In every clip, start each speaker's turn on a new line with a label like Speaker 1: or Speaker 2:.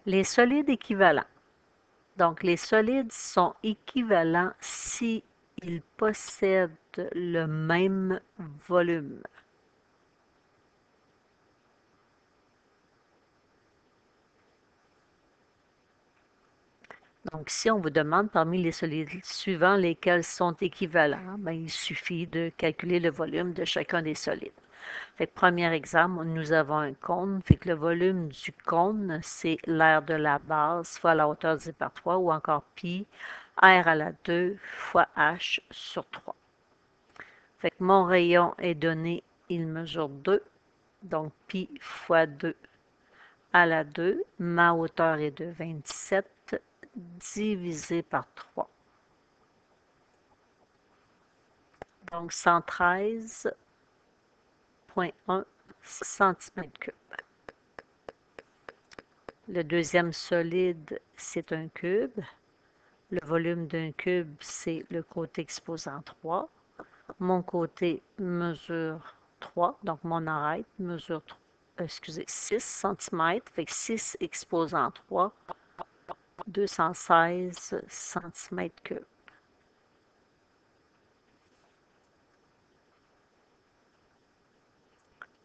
Speaker 1: Les solides équivalents. Donc, les solides sont équivalents si ils possèdent le même volume. Donc, si on vous demande parmi les solides suivants lesquels sont équivalents, bien, il suffit de calculer le volume de chacun des solides. Fait que, premier exemple, nous avons un cône. Fait que le volume du cône, c'est l'air de la base fois la hauteur divisé par 3 ou encore pi r à la 2 fois h sur 3. Fait que mon rayon est donné, il mesure 2. Donc, pi fois 2 à la 2. Ma hauteur est de 27 divisé par 3. Donc, 113,1 cm3. Le deuxième solide, c'est un cube. Le volume d'un cube, c'est le côté exposant 3. Mon côté mesure 3, donc mon arête mesure 6 cm. Fait que 6 exposant 3, 216 cm3.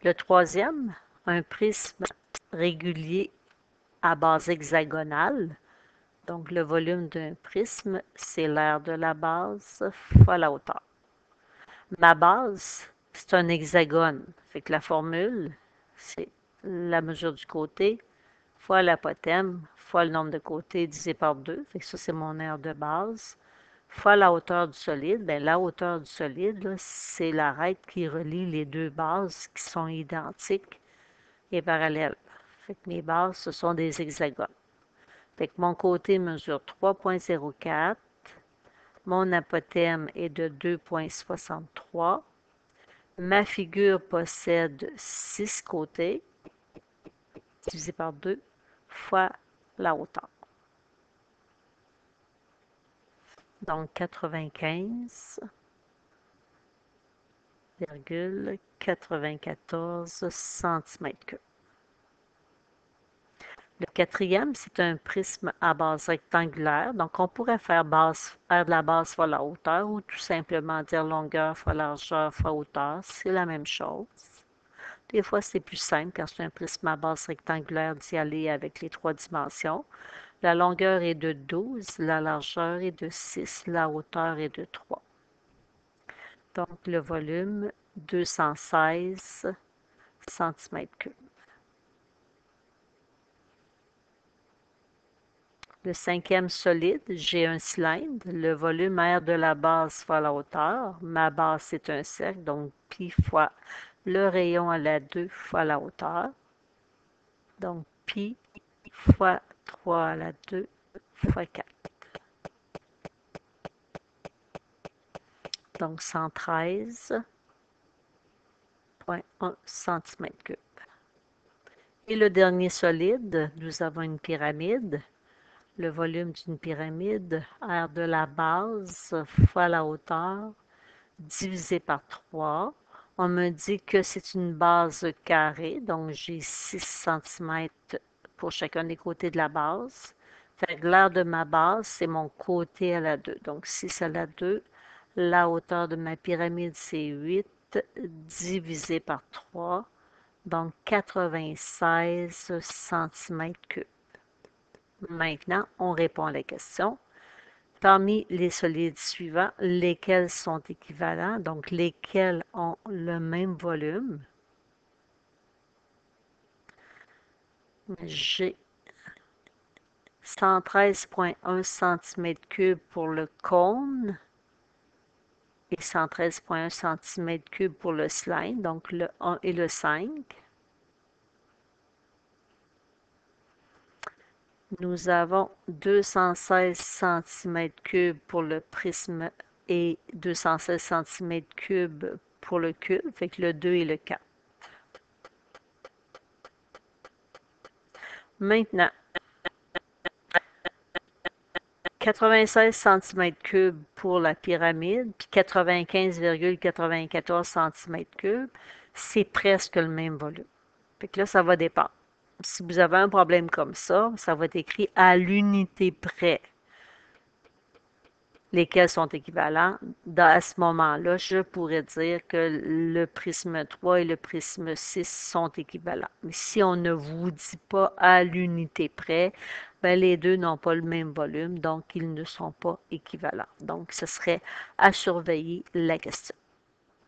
Speaker 1: Le troisième, un prisme régulier à base hexagonale. Donc, le volume d'un prisme, c'est l'aire de la base fois la hauteur. Ma base, c'est un hexagone. Fait que la formule, c'est la mesure du côté fois l'apothème fois le nombre de côtés divisé par 2. Fait que ça, c'est mon aire de base. Fois la hauteur du solide. Bien, la hauteur du solide, c'est l'arête qui relie les deux bases qui sont identiques et parallèles. Fait que mes bases, ce sont des hexagones. Fait que mon côté mesure 3,04. Mon apothème est de 2,63. Ma figure possède 6 côtés, divisé par 2, fois la hauteur. Donc, 95,94 cm3. Le quatrième, c'est un prisme à base rectangulaire. Donc, on pourrait faire de la base fois la hauteur ou tout simplement dire longueur fois largeur fois hauteur. C'est la même chose. Des fois, c'est plus simple quand c'est un prisme à base rectangulaire d'y aller avec les 3 dimensions. La longueur est de 12, la largeur est de 6, la hauteur est de 3. Donc, le volume, 216 cm3. Le cinquième solide, j'ai un cylindre. Le volume R de la base fois la hauteur. Ma base, c'est un cercle, donc pi fois le rayon à la 2 fois la hauteur. Donc, pi fois 3 à la 2 fois 4. Donc, 113,1 cm3. Et le dernier solide, nous avons une pyramide. Le volume d'une pyramide, R de la base fois la hauteur, divisé par 3. On me dit que c'est une base carrée, donc j'ai 6 cm pour chacun des côtés de la base. Fait que l'aire de ma base, c'est mon côté à la 2. Donc 6 à la 2. La hauteur de ma pyramide, c'est 8 divisé par 3. Donc 96 cm3. Maintenant, on répond à la question. Parmi les solides suivants, lesquels sont équivalents, donc lesquels ont le même volume? J'ai 113,1 cm3 pour le cône et 113,1 cm3 pour le cylindre, donc le 1 et le 5. Nous avons 216 cm3 pour le prisme et 216 cm3 pour le cube, fait que le 2 et le 4. Maintenant, 96 cm3 pour la pyramide, puis 95,94 cm3, c'est presque le même volume. Fait que là, ça va dépendre. si vous avez un problème comme ça va être écrit à l'unité près, lesquels sont équivalents. À ce moment-là, je pourrais dire que le prisme 3 et le prisme 6 sont équivalents. Mais si on ne vous dit pas à l'unité près, ben les deux n'ont pas le même volume, donc ils ne sont pas équivalents. Donc, ce serait à surveiller la question.